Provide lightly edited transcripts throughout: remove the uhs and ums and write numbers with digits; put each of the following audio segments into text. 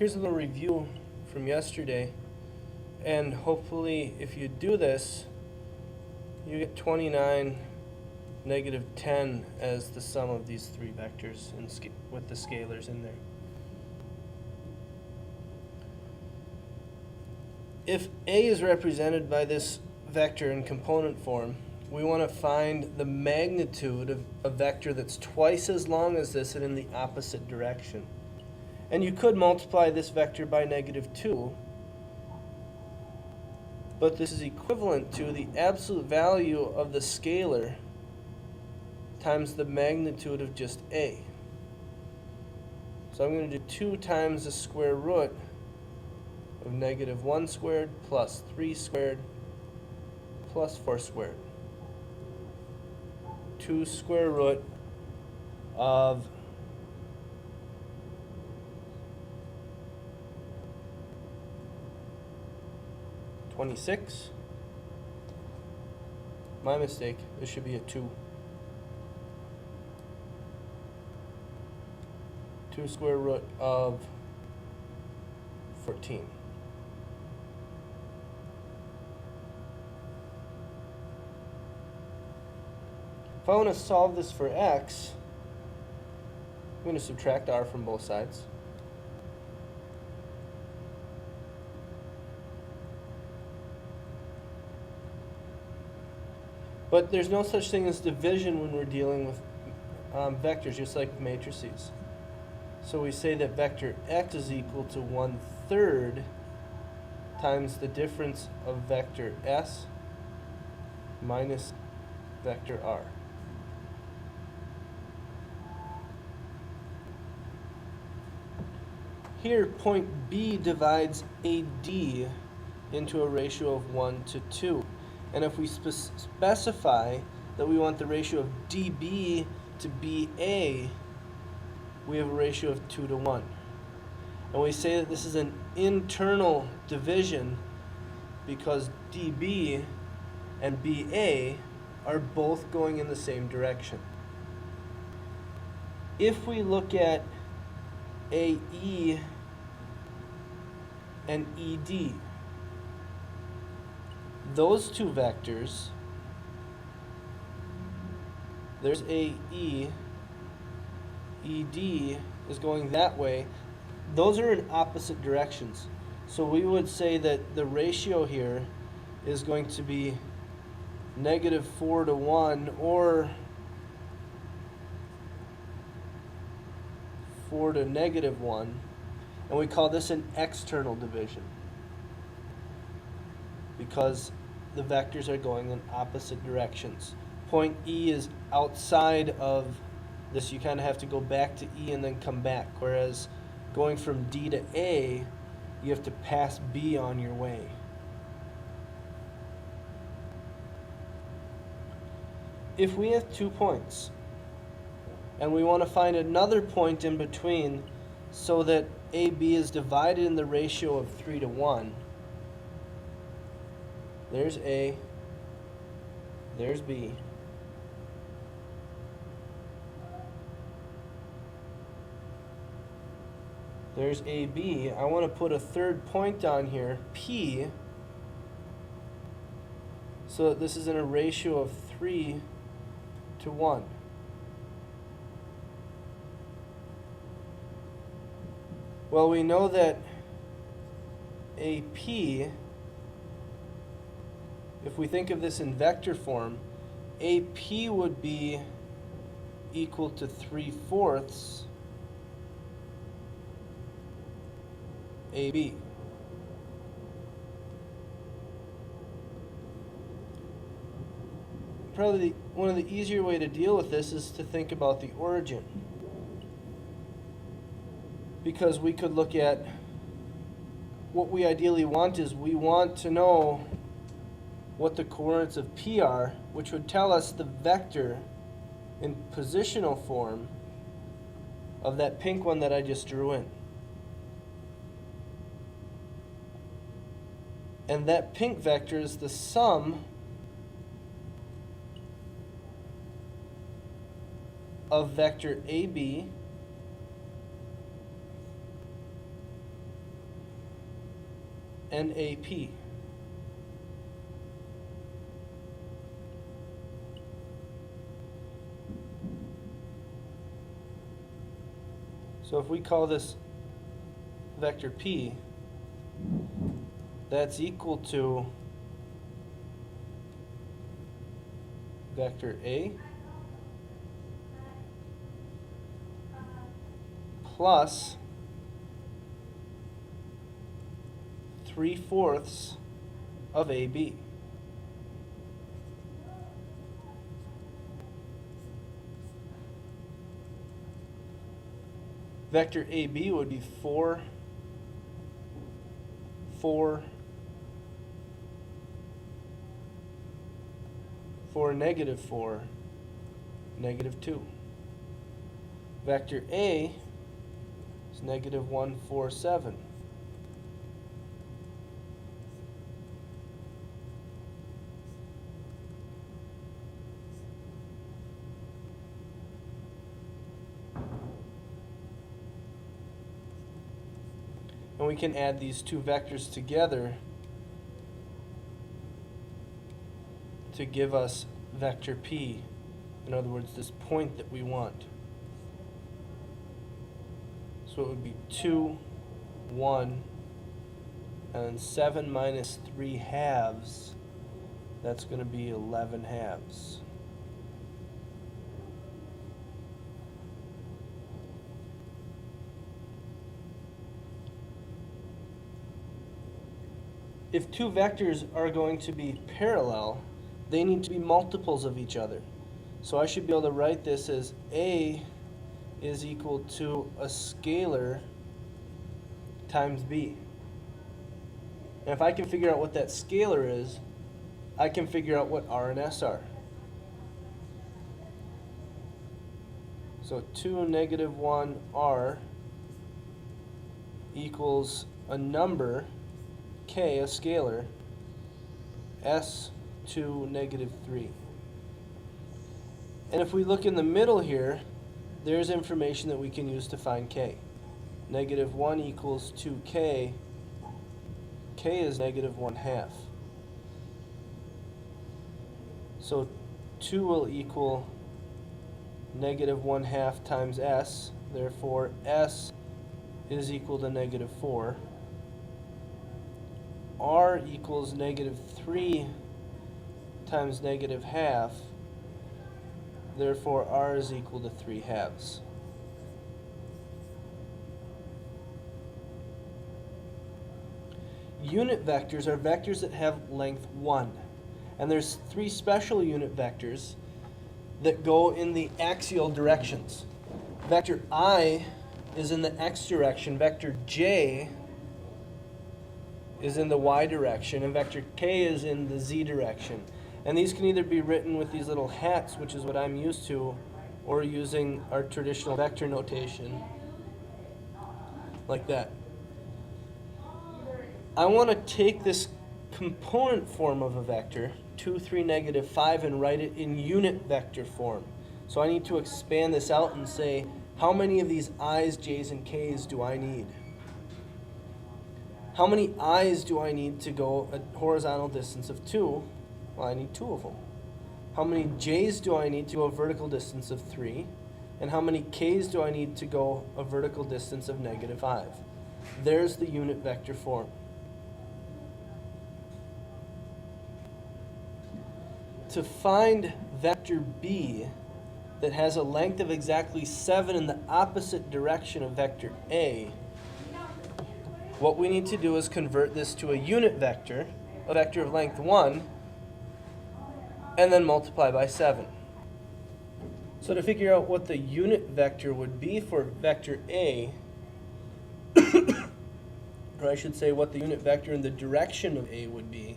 Here's a little review from yesterday, and hopefully if you do this, you get 29, negative 10 as the sum of these three vectors with the scalars in there. If A is represented by this vector in component form, we want to find the magnitude of a vector that's twice as long as this and in the opposite direction. And you could multiply this vector by negative 2, but this is equivalent to the absolute value of the scalar times the magnitude of just A. So I'm going to do 2 times the square root of negative 1 squared plus 3 squared plus 4 squared. 2 square root of 26. My mistake. This should be a 2. 2 square root of 14. If I want to solve this for x, I'm going to subtract r from both sides. But there's no such thing as division when we're dealing with vectors, just like matrices. So we say that vector x is equal to 1/3 times the difference of vector s minus vector r. Here, point B divides AD into a ratio of 1 to 2. And if we specify that we want the ratio of DB to BA, we have a ratio of 2 to 1. And we say that this is an internal division because DB and BA are both going in the same direction. If we look at AE and ED, those two vectors, there's AE, ED is going that way. Those are in opposite directions. So we would say that the ratio here is going to be negative 4 to 1 or 4 to negative 1. And we call this an external division because the vectors are going in opposite directions. Point E is outside of this. You kind of have to go back to E and then come back, whereas going from D to A, you have to pass B on your way. If we have 2 points and we want to find another point in between so that AB is divided in the ratio of 3 to 1, there's A, there's B. There's AB. I want to put a third point on here, P, so that this is in a ratio of 3 to 1. Well, we know that AP, if we think of this in vector form, AP would be equal to 3/4 AB. Probably one of the easier way to deal with this is to think about the origin. Because we could look at what we ideally want is we want to know what the coordinates of P are, which would tell us the vector in positional form of that pink one that I just drew in. And that pink vector is the sum of vector AB NAP. So if we call this vector P, that's equal to vector A plus 3/4 of AB. Vector AB would be 4, 4, 4, -4, -2. Vector A is -1, 4, 7. And we can add these two vectors together to give us vector P. In other words, this point that we want. So it would be 2, 1, and 7 minus 3/2. That's going to be 11/2. If two vectors are going to be parallel, they need to be multiples of each other. So I should be able to write this as A is equal to a scalar times B. And if I can figure out what that scalar is, I can figure out what R and S are. So 2 -1 R equals a number, K, a scalar, S 2 -3. And if we look in the middle here, there's information that we can use to find K. -1 equals 2K. K is -1/2. So 2 will equal -1/2 times S. Therefore, S is equal to -4. R equals -3 times -1/2. Therefore, R is equal to 3/2. Unit vectors are vectors that have length 1. And there's 3 special unit vectors that go in the axial directions. Vector I is in the x direction, vector J is in the y direction, and vector K is in the z direction. And these can either be written with these little hats, which is what I'm used to, or using our traditional vector notation, like that. I want to take this component form of a vector, 2, 3, -5, and write it in unit vector form. So I need to expand this out and say, how many of these i's, j's, and k's do I need? How many i's do I need to go a horizontal distance of 2? Well, I need 2 of them. How many j's do I need to go a vertical distance of 3? And how many k's do I need to go a vertical distance of -5? There's the unit vector form. To find vector B that has a length of exactly 7 in the opposite direction of vector A, what we need to do is convert this to a unit vector, a vector of length 1, and then multiply by 7. So to figure out what the unit vector would be for vector A, or I should say what the unit vector in the direction of A would be,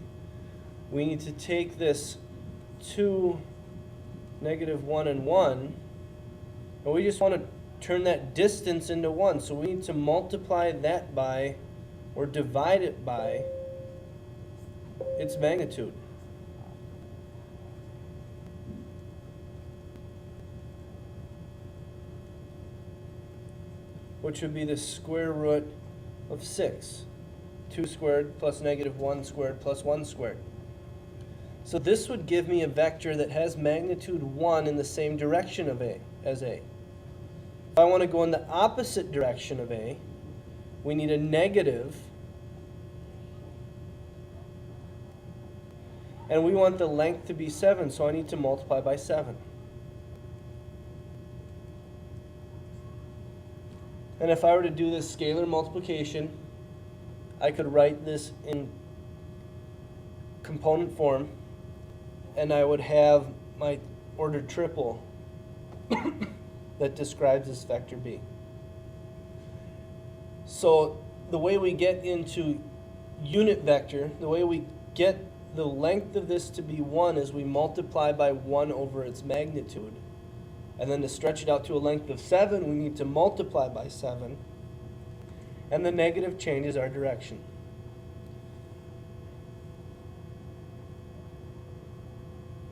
we need to take this 2, -1, and 1, and we just want to turn that distance into 1. So we need to multiply that by, or divide it by, its magnitude. Which would be the square root of 6. 2 squared plus negative 1 squared plus 1 squared. So this would give me a vector that has magnitude 1 in the same direction of as A. If I want to go in the opposite direction of A, we need a negative, and we want the length to be 7, so I need to multiply by 7. And if I were to do this scalar multiplication, I could write this in component form, and I would have my ordered triple that describes this vector B. So the way we get into unit vector, the way we get the length of this to be 1 is we multiply by 1 over its magnitude. And then to stretch it out to a length of 7, we need to multiply by 7. And the negative changes our direction.